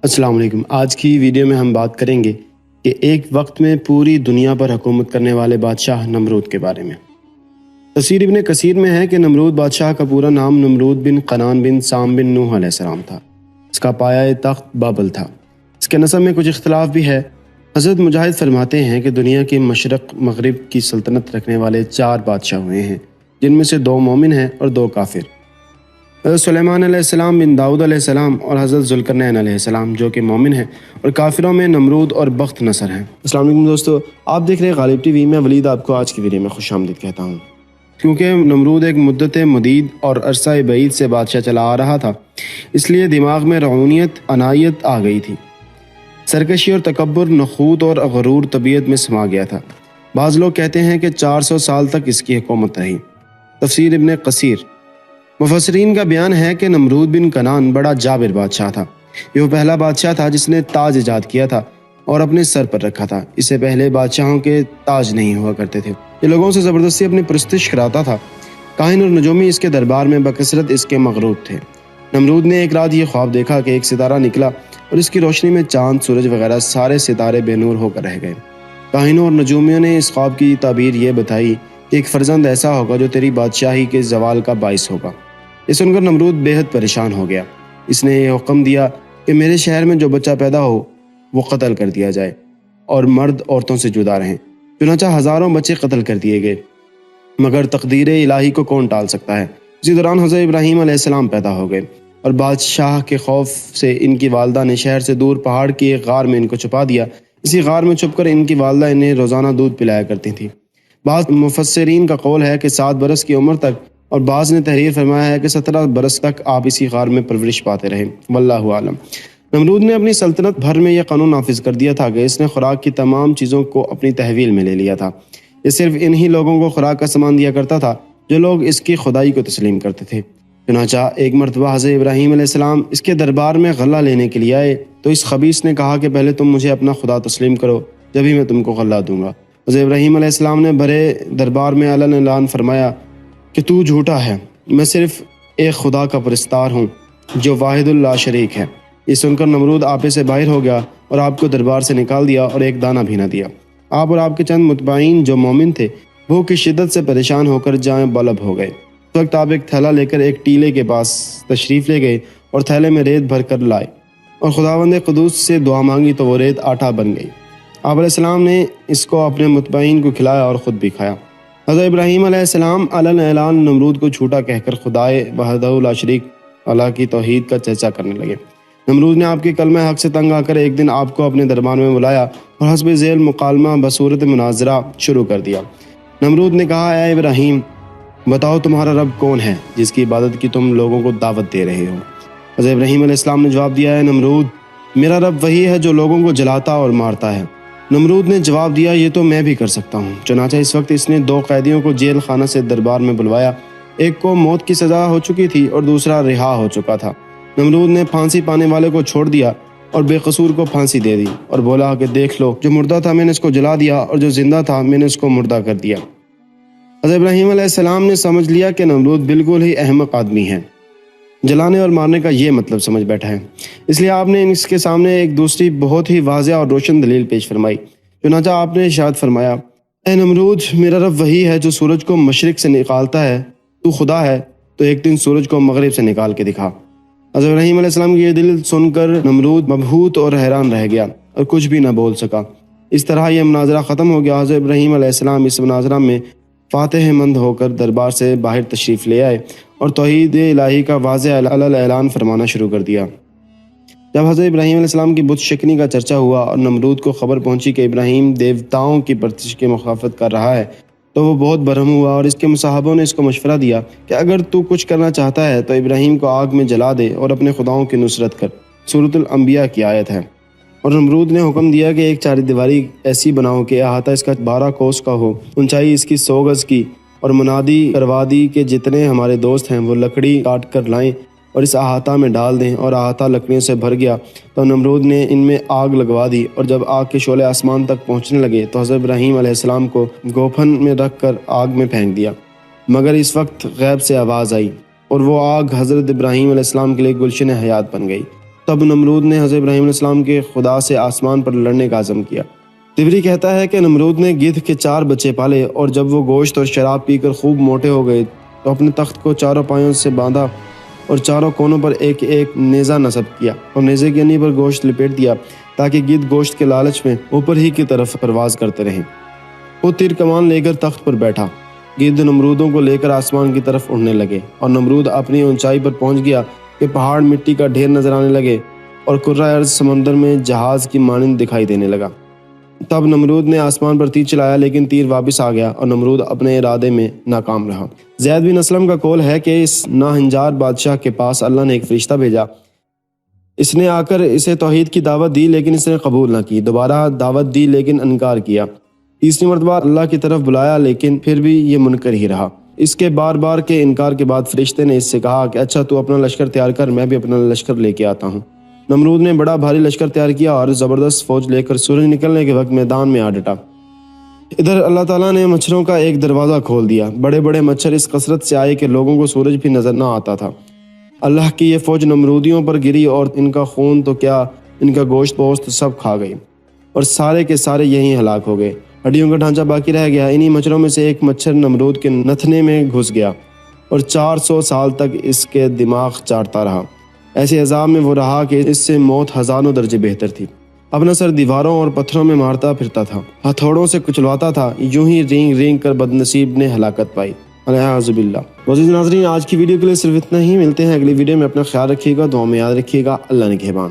السلام علیکم۔ آج کی ویڈیو میں ہم بات کریں گے کہ ایک وقت میں پوری دنیا پر حکومت کرنے والے بادشاہ نمرود کے بارے میں۔ تفسیر ابن کثیر میں ہے کہ نمرود بادشاہ کا پورا نام نمرود بن قنان بن سام بن نوح علیہ السلام تھا۔ اس کا پایہ تخت بابل تھا۔ اس کے نسب میں کچھ اختلاف بھی ہے۔ حضرت مجاہد فرماتے ہیں کہ دنیا کے مشرق مغرب کی سلطنت رکھنے والے 4 بادشاہ ہوئے ہیں، جن میں سے 2 مومن ہیں اور 2 کافر۔ حضرت سلیمان علیہ السلام بن داؤد علیہ السلام اور حضرت ذوالقرنین علیہ السلام جو کہ مومن ہیں، اور کافروں میں نمرود اور بخت نصر ہیں۔ السلام علیکم دوستو، آپ دیکھ رہے ہیں غالب ٹی وی۔ میں ولید آپ کو آج کی ویڈیو میں خوش آمدید کہتا ہوں۔ کیونکہ نمرود ایک مدت مدید اور عرصہ بعید سے بادشاہ چلا آ رہا تھا، اس لیے دماغ میں رعونیت عنایت آ گئی تھی۔ سرکشی اور تکبر، نخوت اور غرور طبیعت میں سما گیا تھا۔ بعض لوگ کہتے ہیں کہ 400 سال تک اس کی حکومت رہی۔ تفسیر ابن کثیر۔ مفسرین کا بیان ہے کہ نمرود بن کنان بڑا جابر بادشاہ تھا۔ یہ وہ پہلا بادشاہ تھا جس نے تاج ایجاد کیا تھا اور اپنے سر پر رکھا تھا۔ اس سے پہلے بادشاہوں کے تاج نہیں ہوا کرتے تھے۔ یہ لوگوں سے زبردستی اپنی پرستش کراتا تھا۔ کاہن اور نجومی اس کے دربار میں بکثرت اس کے مغرور تھے۔ نمرود نے ایک رات یہ خواب دیکھا کہ ایک ستارہ نکلا اور اس کی روشنی میں چاند، سورج وغیرہ سارے ستارے بے نور ہو کر رہ گئے۔ کاہنوں اور نجومیوں نے اس خواب کی تعبیر یہ بتائی کہ ایک فرزند ایسا ہوگا جو تیری بادشاہی کے زوال کا باعث ہوگا۔ یہ سن کر نمرود بے حد پریشان ہو گیا۔ اس نے یہ حکم دیا کہ میرے شہر میں جو بچہ پیدا ہو وہ قتل کر دیا جائے اور مرد عورتوں سے جدا رہیں۔ چنانچہ ہزاروں بچے قتل کر دیے گئے، مگر تقدیر الہی کو کون ٹال سکتا ہے۔ اسی دوران حضرت ابراہیم علیہ السلام پیدا ہو گئے اور بادشاہ کے خوف سے ان کی والدہ نے شہر سے دور پہاڑ کی ایک غار میں ان کو چھپا دیا۔ اسی غار میں چھپ کر ان کی والدہ انہیں روزانہ دودھ پلایا کرتی تھی۔ بعض مفسرین کا قول ہے کہ 7 برس کی عمر تک، اور بعض نے تحریر فرمایا ہے کہ 17 برس تک آپ اسی غار میں پرورش پاتے رہے۔ واللہ عالم۔ نمرود نے اپنی سلطنت بھر میں یہ قانون نافذ کر دیا تھا کہ اس نے خوراک کی تمام چیزوں کو اپنی تحویل میں لے لیا تھا۔ یہ صرف انہی لوگوں کو خوراک کا سامان دیا کرتا تھا جو لوگ اس کی خدائی کو تسلیم کرتے تھے۔ چنانچہ ایک مرتبہ حضرت ابراہیم علیہ السلام اس کے دربار میں غلہ لینے کے لیے آئے تو اس خبیث نے کہا کہ پہلے تم مجھے اپنا خدا تسلیم کرو، جبھی میں تم کو غلہ دوں گا۔ حضرت ابراہیم علیہ السلام نے بڑے دربار میں علن اعلان فرمایا کہ تو جھوٹا ہے، میں صرف ایک خدا کا پرستار ہوں جو واحد لا شریک ہے۔ یہ سن کر نمرود آپے سے باہر ہو گیا اور آپ کو دربار سے نکال دیا اور ایک دانہ بھی نہ دیا۔ آپ اور آپ کے چند متبعین جو مومن تھے بھوک کی شدت سے پریشان ہو کر جائیں بلب ہو گئے۔ اس وقت آپ ایک تھیلا لے کر ایک ٹیلے کے پاس تشریف لے گئے اور تھیلے میں ریت بھر کر لائے اور خداوند قدوس سے دعا مانگی تو وہ ریت آٹا بن گئی۔ آپ علیہ السلام نے اس کو اپنے متبعین کو کھلایا اور خود بھی کھایا۔ حضرت ابراہیم علیہ السلام علن اعلان نمرود کو جھوٹا کہہ کر خدائے وحدہ لا شریک اللہ کی توحید کا چرچا کرنے لگے۔ نمرود نے آپ کے کلمہ حق سے تنگ آ کر ایک دن آپ کو اپنے دربار میں بلایا اور حسب ذیل مکالمہ بصورت مناظرہ شروع کر دیا۔ نمرود نے کہا، اے ابراہیم، بتاؤ تمہارا رب کون ہے جس کی عبادت کی تم لوگوں کو دعوت دے رہے ہو؟ حضرت ابراہیم علیہ السلام نے جواب دیا، اے نمرود، میرا رب وہی ہے جو لوگوں کو جلاتا اور مارتا ہے۔ نمرود نے جواب دیا، یہ تو میں بھی کر سکتا ہوں۔ چنانچہ اس وقت اس نے 2 قیدیوں کو جیل خانہ سے دربار میں بلوایا۔ ایک کو موت کی سزا ہو چکی تھی اور دوسرا رہا ہو چکا تھا۔ نمرود نے پھانسی پانے والے کو چھوڑ دیا اور بے قصور کو پھانسی دے دی اور بولا کہ دیکھ لو، جو مردہ تھا میں نے اس کو جلا دیا اور جو زندہ تھا میں نے اس کو مردہ کر دیا۔ حضرت ابراہیم علیہ السلام نے سمجھ لیا کہ نمرود بالکل ہی احمق آدمی ہے، جلانے اور مارنے کا یہ مطلب سمجھ بیٹھا ہے۔ اس لیے آپ نے اس کے سامنے ایک دوسری بہت ہی واضح اور روشن دلیل پیش فرمائی۔ چنانچہ آپ نے ارشاد فرمایا، اے نمرود، میرا رب وہی ہے جو سورج کو مشرق سے نکالتا ہے۔ تو خدا ہے تو ایک دن سورج کو مغرب سے نکال کے دکھا۔ حضرت ابراہیم علیہ السلام کی یہ دلیل سن کر نمرود مبہوت اور حیران رہ گیا اور کچھ بھی نہ بول سکا۔ اس طرح یہ مناظرہ ختم ہو گیا۔ حضرت ابراہیم علیہ السلام اس مناظرہ میں فاتح مند ہو کر دربار سے باہر تشریف لے آئے اور توحید الہی کا واضح علن اعلان فرمانا شروع کر دیا۔ جب حضرت ابراہیم علیہ السلام کی بت شکنی کا چرچا ہوا اور نمرود کو خبر پہنچی کہ ابراہیم دیوتاؤں کی پرستش کی مخالفت کر رہا ہے تو وہ بہت برہم ہوا اور اس کے مصاحبوں نے اس کو مشورہ دیا کہ اگر تو کچھ کرنا چاہتا ہے تو ابراہیم کو آگ میں جلا دے اور اپنے خداؤں کی نصرت کر۔ سورۃ الانبیاء کی آیت ہے۔ اور نمرود نے حکم دیا کہ ایک 4 دیواری ایسی بناؤ کہ احاطہ اس کا 12 کوس کا ہو، اونچائی اس کی 100 گز کی، اور منادی کروا دی کہ جتنے ہمارے دوست ہیں وہ لکڑی کاٹ کر لائیں اور اس احاطہ میں ڈال دیں، اور احاطہ لکڑیوں سے بھر گیا تو نمرود نے ان میں آگ لگوا دی، اور جب آگ کے شعلے آسمان تک پہنچنے لگے تو حضرت ابراہیم علیہ السلام کو گوپھن میں رکھ کر آگ میں پھینک دیا۔ مگر اس وقت غیب سے آواز آئی اور وہ آگ حضرت ابراہیم علیہ السلام کے لیے گلشن حیات بن گئی۔ تب نمرود نے حضرت ابراہیم علیہ السلام کے خدا سے آسمان پر لڑنے کا عزم کیا۔ طبری کہتا ہے کہ نمرود نے گدھ کے 4 بچے پالے اور جب وہ گوشت اور شراب پی کر خوب موٹے ہو گئے تو اپنے تخت کو چاروں پایوں سے باندھا اور چاروں کونوں پر ایک ایک نیزہ نصب کیا اور نیزے کی انہی پر گوشت لپیٹ دیا تاکہ گدھ گوشت کے لالچ میں اوپر ہی کی طرف پرواز کرتے رہیں۔ وہ تیر کمان لے کر تخت پر بیٹھا، گدھ نمرودوں کو لے کر آسمان کی طرف اڑنے لگے اور نمرود اپنی اونچائی پر پہنچ گیا کہ پہاڑ مٹی کا ڈھیر نظر آنے لگے اور کرۂ ارض سمندر میں جہاز کی مانند دکھائی دینے لگا۔ تب نمرود نے آسمان پر تیر چلایا لیکن تیر واپس آ گیا اور نمرود اپنے ارادے میں ناکام رہا۔ زید بن اسلم کا قول ہے کہ اس ناہنجار بادشاہ کے پاس اللہ نے ایک فرشتہ بھیجا۔ اس نے آ کر اسے توحید کی دعوت دی لیکن اس نے قبول نہ کی، دوبارہ دعوت دی لیکن انکار کیا، تیسری مرتبہ اللہ کی طرف بلایا لیکن پھر بھی یہ منکر ہی رہا۔ اس کے بار بار کے انکار کے بعد فرشتے نے اس سے کہا کہ اچھا تو اپنا لشکر تیار کر، میں بھی اپنا لشکر لے کے آتا ہوں۔ نمرود نے بڑا بھاری لشکر تیار کیا اور زبردست فوج لے کر سورج نکلنے کے وقت میدان میں آ ڈٹا۔ ادھر اللہ تعالیٰ نے مچھروں کا ایک دروازہ کھول دیا، بڑے بڑے مچھر اس کثرت سے آئے کہ لوگوں کو سورج بھی نظر نہ آتا تھا۔ اللہ کی یہ فوج نمرودیوں پر گری اور ان کا خون تو کیا ان کا گوشت پوست سب کھا گئی اور سارے کے سارے یہیں ہلاک ہو گئے، ہڈیوں کا ڈھانچہ باقی رہ گیا۔ انہی مچھروں میں سے ایک مچھر نمرود کے نتھنے میں گھس گیا اور 400 سال تک اس کے دماغ چاٹتا رہا۔ ایسے عذاب میں وہ رہا کہ اس سے موت ہزاروں درجے بہتر تھی۔ اپنا سر دیواروں اور پتھروں میں مارتا پھرتا تھا، ہتھوڑوں سے کچلواتا تھا، یوں ہی رینگ رینگ کر بدنصیب نے ہلاکت پائی۔ اعوذ باللہ۔ عزیز ناظرین، آج کی ویڈیو کے لیے صرف اتنا ہی، ملتے ہیں اگلی ویڈیو میں۔ اپنا خیال رکھیے گا، دعاؤں میں یاد رکھیے گا۔ اللہ نگہبان۔